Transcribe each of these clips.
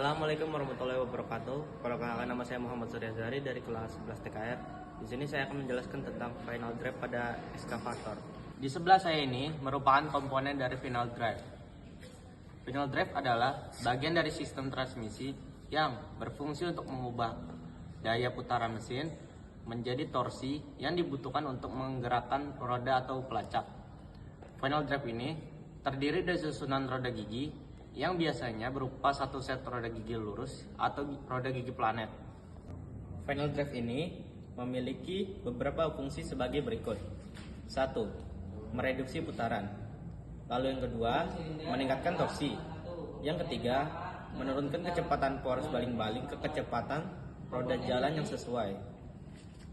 Assalamualaikum warahmatullahi wabarakatuh. Perkenalkan, nama saya Muhammad Suryazari dari kelas 11 TKR. Di sini saya akan menjelaskan tentang final drive pada ekskavator. Di sebelah saya ini merupakan komponen dari final drive. Final drive adalah bagian dari sistem transmisi yang berfungsi untuk mengubah daya putaran mesin menjadi torsi yang dibutuhkan untuk menggerakkan roda atau pelacak. Final drive ini terdiri dari susunan roda gigi yang biasanya berupa satu set roda gigi lurus atau roda gigi planet. Final drive ini memiliki beberapa fungsi sebagai berikut. 1. Mereduksi putaran. Lalu yang kedua, meningkatkan torsi. Yang ketiga, menurunkan kecepatan poros baling-baling ke kecepatan roda jalan yang sesuai.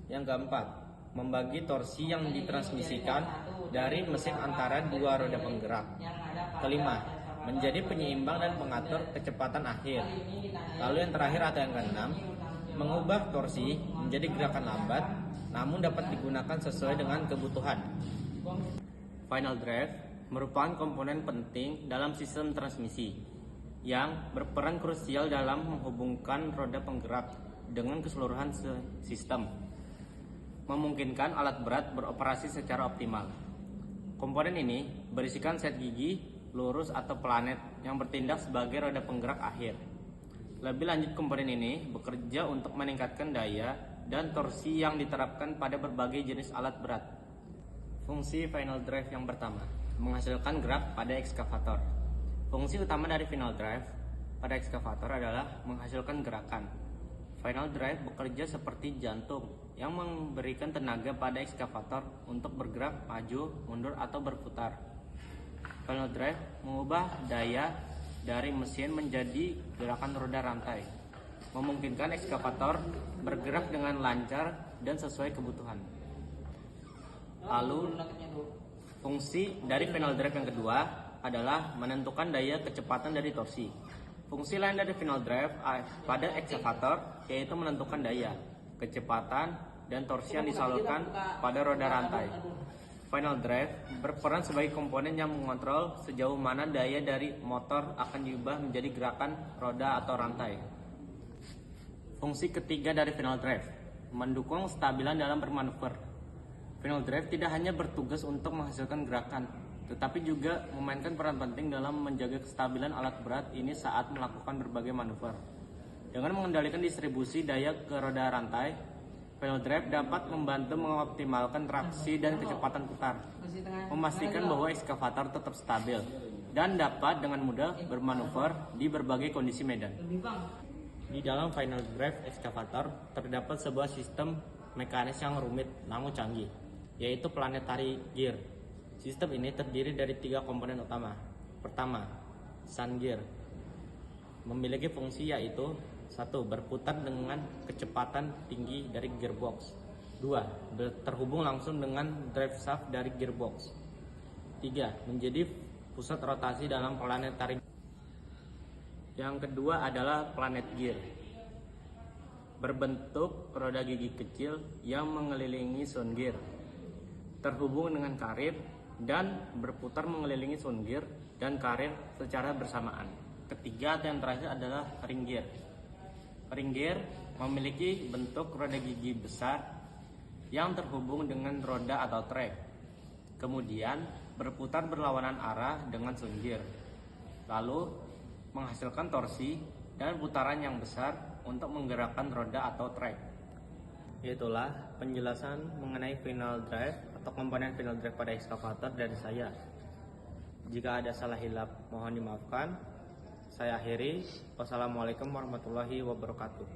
Yang keempat, membagi torsi yang ditransmisikan dari mesin antara dua roda penggerak. Kelima, menjadi penyeimbang dan pengatur kecepatan akhir. Lalu yang terakhir atau yang keenam, mengubah torsi menjadi gerakan lambat namun dapat digunakan sesuai dengan kebutuhan. Final drive merupakan komponen penting dalam sistem transmisi yang berperan krusial dalam menghubungkan roda penggerak dengan keseluruhan sistem, memungkinkan alat berat beroperasi secara optimal. Komponen ini berisikan set gigi lurus atau planet yang bertindak sebagai roda penggerak akhir. Lebih lanjut, komponen ini bekerja untuk meningkatkan daya dan torsi yang diterapkan pada berbagai jenis alat berat. Fungsi final drive yang pertama, menghasilkan gerak pada ekskavator. Fungsi utama dari final drive pada ekskavator adalah menghasilkan gerakan. Final drive bekerja seperti jantung yang memberikan tenaga pada ekskavator untuk bergerak maju, mundur, atau berputar. Final drive mengubah daya dari mesin menjadi gerakan roda rantai, memungkinkan ekskavator bergerak dengan lancar dan sesuai kebutuhan. Lalu, fungsi dari final drive yang kedua adalah menentukan daya kecepatan dari torsi. Fungsi lain dari final drive pada ekskavator yaitu menentukan daya, kecepatan, dan torsi yang disalurkan pada roda rantai. Final drive berperan sebagai komponen yang mengontrol sejauh mana daya dari motor akan diubah menjadi gerakan roda atau rantai. Fungsi ketiga dari final drive, mendukung kestabilan dalam bermanuver. Final drive tidak hanya bertugas untuk menghasilkan gerakan, tetapi juga memainkan peran penting dalam menjaga kestabilan alat berat ini saat melakukan berbagai manuver. Dengan mengendalikan distribusi daya ke roda rantai, final drive dapat membantu mengoptimalkan traksi dan kecepatan putar, memastikan bahwa ekskavator tetap stabil dan dapat dengan mudah bermanuver di berbagai kondisi medan. Di dalam final drive ekskavator terdapat sebuah sistem mekanis yang rumit namun canggih, yaitu planetary gear. Sistem ini terdiri dari 3 komponen utama. Pertama, sun gear, memiliki fungsi yaitu 1. Berputar dengan kecepatan tinggi dari gearbox. 2. Terhubung langsung dengan drive shaft dari gearbox. 3. Menjadi pusat rotasi dalam planetary. Yang kedua adalah planet gear, berbentuk roda gigi kecil yang mengelilingi sound gear, terhubung dengan karir dan berputar mengelilingi sound gear dan karir secara bersamaan. Ketiga atau yang terakhir adalah ring gear. Ring gear memiliki bentuk roda gigi besar yang terhubung dengan roda atau trek, kemudian berputar berlawanan arah dengan sound gear, lalu menghasilkan torsi dan putaran yang besar untuk menggerakkan roda atau trek. Itulah penjelasan mengenai final drive atau komponen final drive pada ekskavator dari saya. Jika ada salah hilap mohon dimaafkan. Saya akhiri. Wassalamualaikum warahmatullahi wabarakatuh.